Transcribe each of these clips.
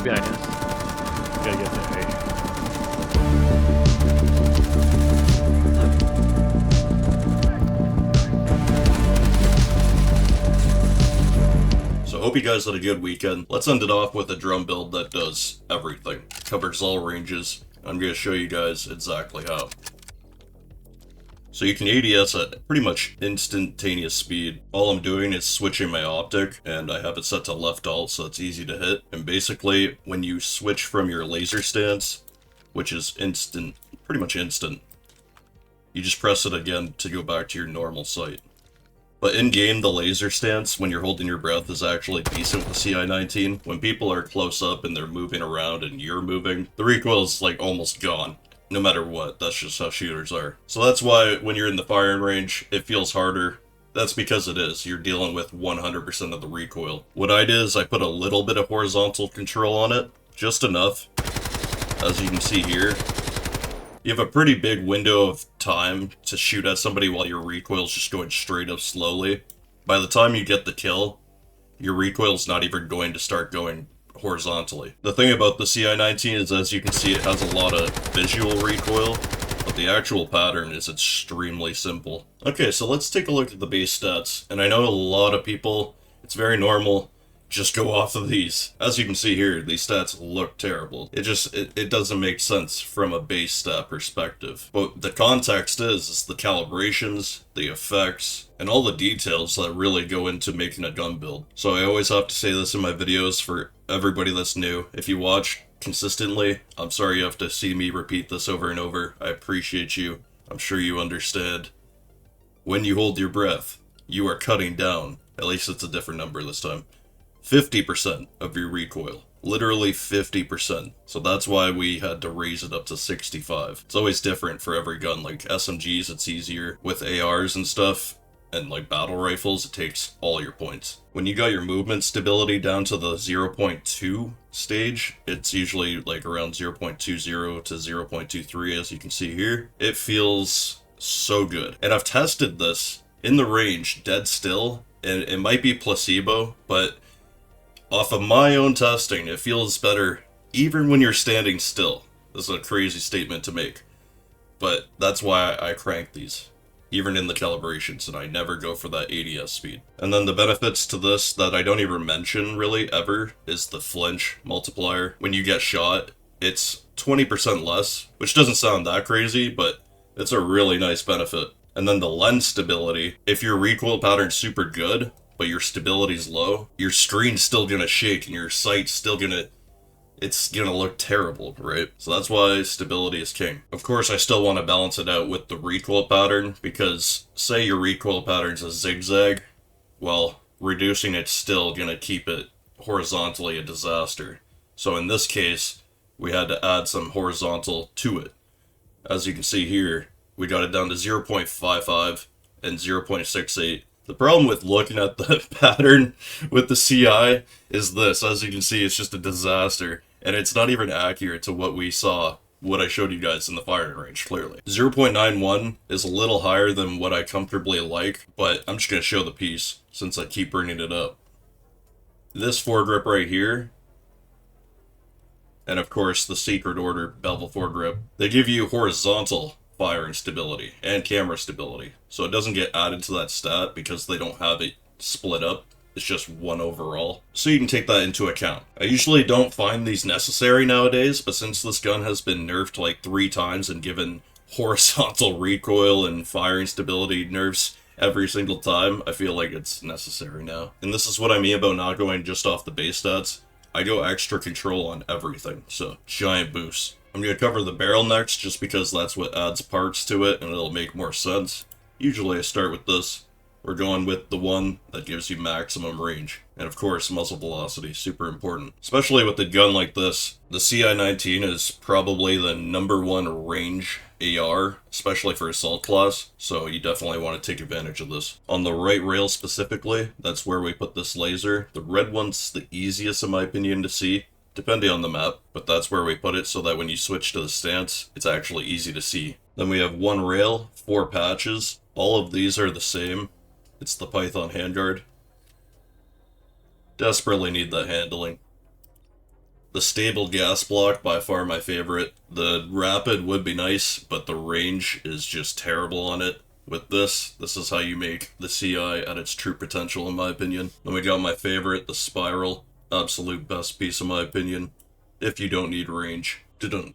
behind us. Gotta get there. So hope you guys had a good weekend. Let's end it off with a drum build that does everything. Covers all ranges. I'm going to show you guys exactly how. So you can ADS at pretty much instantaneous speed. All I'm doing is switching my optic, and I have it set to left alt so it's easy to hit. And basically, when you switch from your laser stance, which is instant, pretty much instant, you just press it again to go back to your normal sight. But in-game, the laser stance, when you're holding your breath, is actually decent with CI-19. When people are close up and they're moving around and you're moving, the recoil is like almost gone. No matter what, that's just how shooters are. So that's why when you're in the firing range, it feels harder. That's because it is. You're dealing with 100% of the recoil. What I did is I put a little bit of horizontal control on it, just enough. As you can see here, you have a pretty big window of time to shoot at somebody while your recoil's just going straight up slowly. By the time you get the kill, your recoil's not even going to start going horizontally. The thing about the CI-19 is, as you can see, it has a lot of visual recoil, but the actual pattern is extremely simple. Okay, so let's take a look at the base stats, and I know a lot of people, it's very normal, just go off of these. As you can see here, these stats look terrible. It doesn't make sense from a base stat perspective. But the context is the calibrations, the effects, and all the details that really go into making a gun build. So I always have to say this in my videos for everybody that's new. If you watch consistently, I'm sorry you have to see me repeat this over and over. I appreciate you. I'm sure you understand. When you hold your breath, you are cutting down, at least it's a different number this time, 50% of your recoil. Literally 50%. So that's why we had to raise it up to 65. It's always different for every gun. Like SMGs, it's easier. With ARs and stuff, and like battle rifles, it takes all your points. When you got your movement stability down to the 0.2 stage, it's usually like around 0.20 to 0.23, as you can see here. It feels so good. And I've tested this in the range, dead still, and it might be placebo, but off of my own testing, it feels better even when you're standing still. This is a crazy statement to make, but that's why I crank these, even in the calibrations, and I never go for that ADS speed. And then the benefits to this that I don't even mention really ever is the flinch multiplier. When you get shot, it's 20% less, which doesn't sound that crazy, but it's a really nice benefit. And then the lens stability, if your recoil pattern's super good, but your stability's low, your screen's still gonna shake and your sight's still it's gonna look terrible, right? So that's why stability is king. Of course, I still want to balance it out with the recoil pattern, because say your recoil pattern's a zigzag, well, reducing it's still gonna keep it horizontally a disaster. So in this case, we had to add some horizontal to it. As you can see here, we got it down to 0.55 and 0.68. The problem with looking at the pattern with the CI is this. As you can see, it's just a disaster. And it's not even accurate to what we saw, what I showed you guys in the firing range, clearly. 0.91 is a little higher than what I comfortably like, but I'm just going to show the piece since I keep bringing it up. This foregrip right here, and of course the Secret Order bevel foregrip, they give you horizontal firing stability and camera stability, so it doesn't get added to that stat because they don't have it split up. It's just one overall, so you can take that into account. I usually don't find these necessary nowadays, but since this gun has been nerfed like 3 times and given horizontal recoil and firing stability nerfs every single time, I feel like it's necessary now. And this is what I mean about not going just off the base stats. I go extra control on everything, so giant boost. I'm going to cover the barrel next, just because that's what adds parts to it, and it'll make more sense. Usually I start with this. We're going with the one that gives you maximum range. And of course, muzzle velocity, super important. Especially with a gun like this. The CI-19 is probably the #1 range AR, especially for assault class, so you definitely want to take advantage of this. On the right rail specifically, that's where we put this laser. The red one's the easiest in my opinion to see, depending on the map, but that's where we put it so that when you switch to the stance, it's actually easy to see. Then we have 1 rail, 4 patches. All of these are the same. It's the Python handguard. Desperately need that handling. The stable gas block, by far my favorite. The rapid would be nice, but the range is just terrible on it. With this is how you make the CI at its true potential, in my opinion. Then we got my favorite, the spiral. Absolute best piece, in my opinion, if you don't need range. Of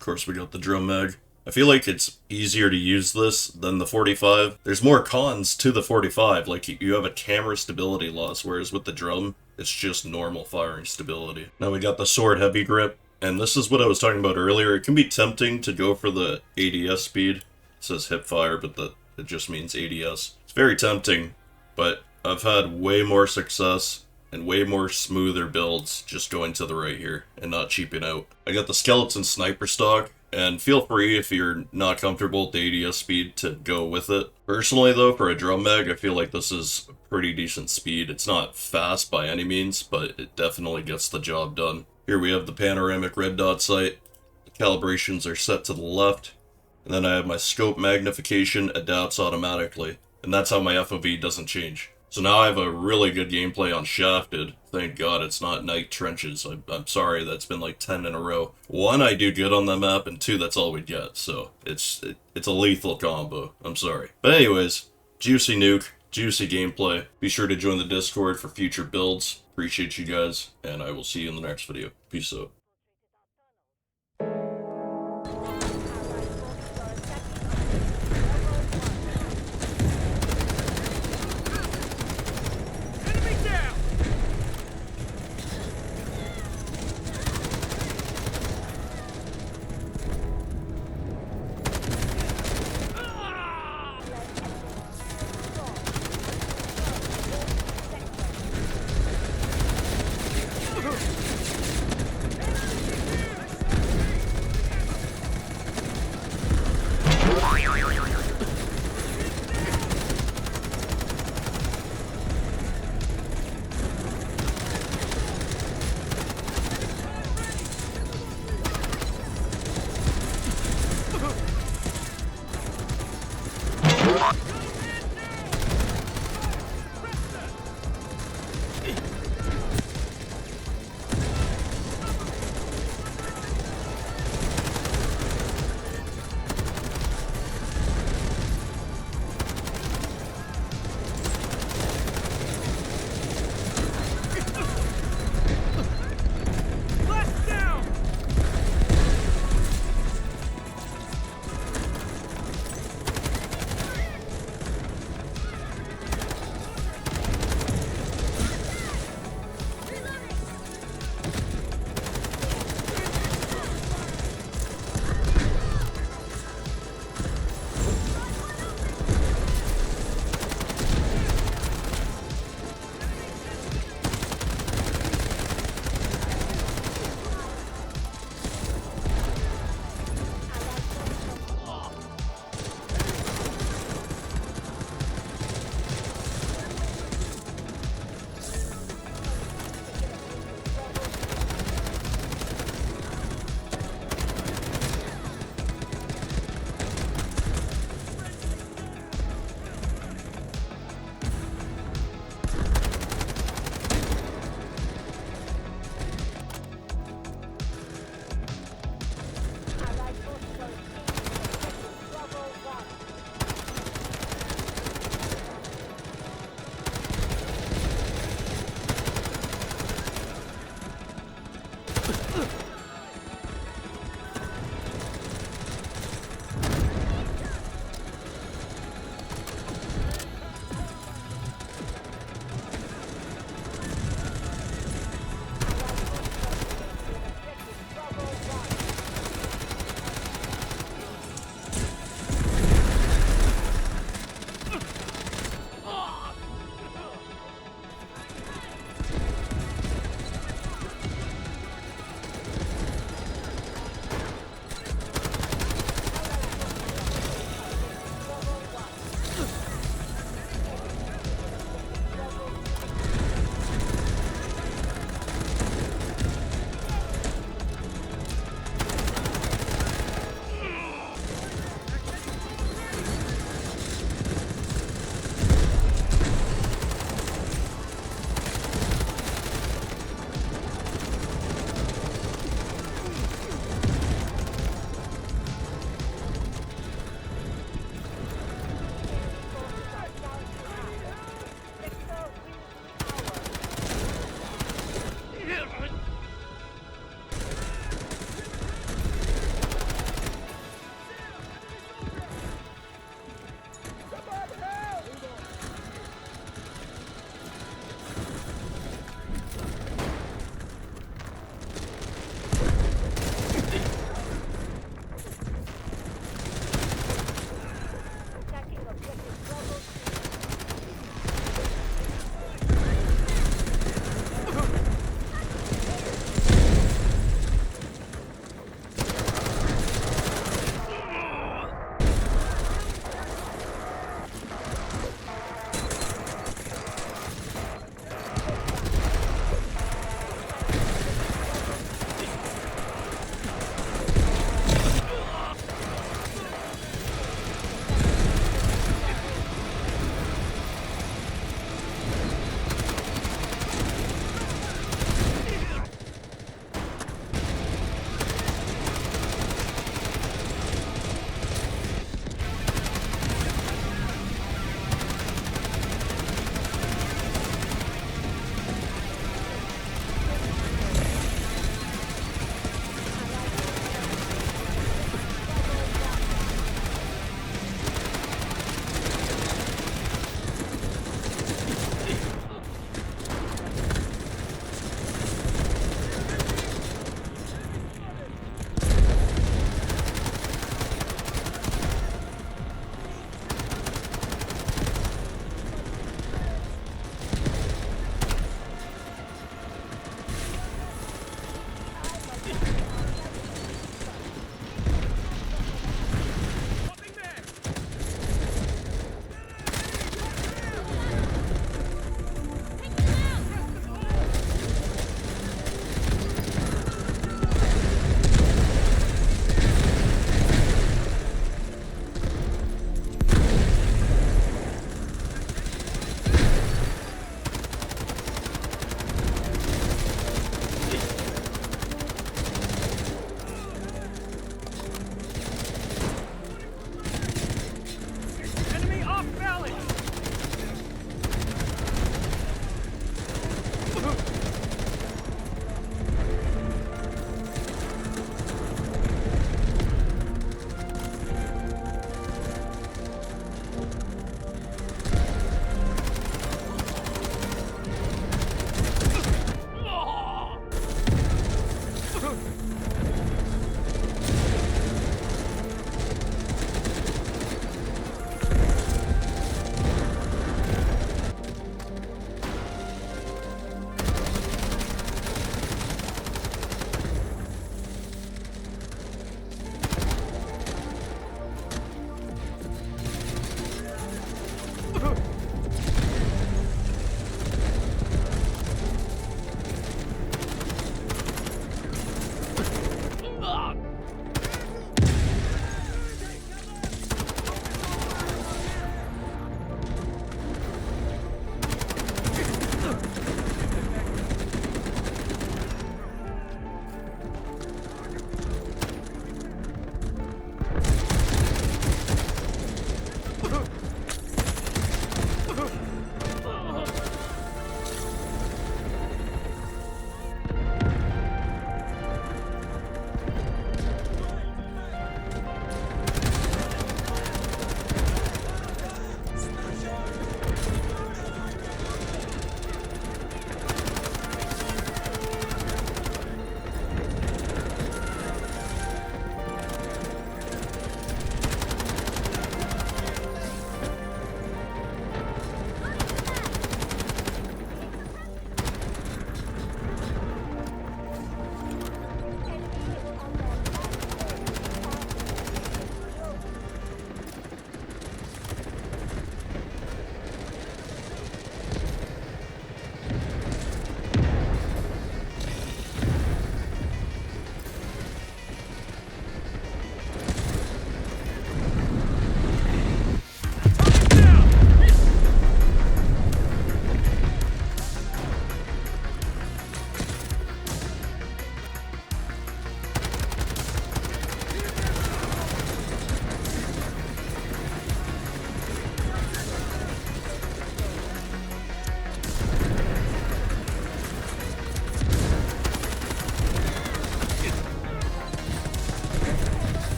course, we got the drum mag. I feel like it's easier to use this than the 45. There's more cons to the 45, like you have a camera stability loss, whereas with the drum, it's just normal firing stability. Now we got the sword heavy grip, and this is what I was talking about earlier. It can be tempting to go for the ADS speed. It says hip fire, but it just means ADS. It's very tempting, but I've had way more success and way more smoother builds just going to the right here and not cheaping out. I got the skeleton sniper stock, and feel free if you're not comfortable with the ADS speed to go with it. Personally though, for a drum mag, I feel like this is a pretty decent speed. It's not fast by any means, but it definitely gets the job done. Here we have the panoramic red dot sight. The calibrations are set to the left. And then I have my scope magnification adapts automatically. And that's how my FOV doesn't change. So now I have a really good gameplay on Shafted. Thank God it's not night trenches. I'm sorry, that's been like 10 in a row. 1, I do good on that map, and 2, that's all we get. So it's a lethal combo. I'm sorry. But anyways, juicy nuke, juicy gameplay. Be sure to join the Discord for future builds. Appreciate you guys, and I will see you in the next video. Peace out.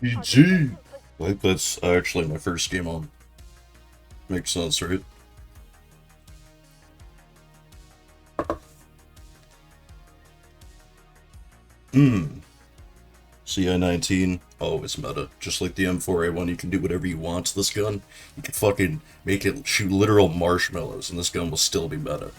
PG! Like, that's actually my first game on. Makes sense, right? CI-19, always meta. Just like the M4A1, you can do whatever you want to this gun. You can fucking make it shoot literal marshmallows, and this gun will still be meta.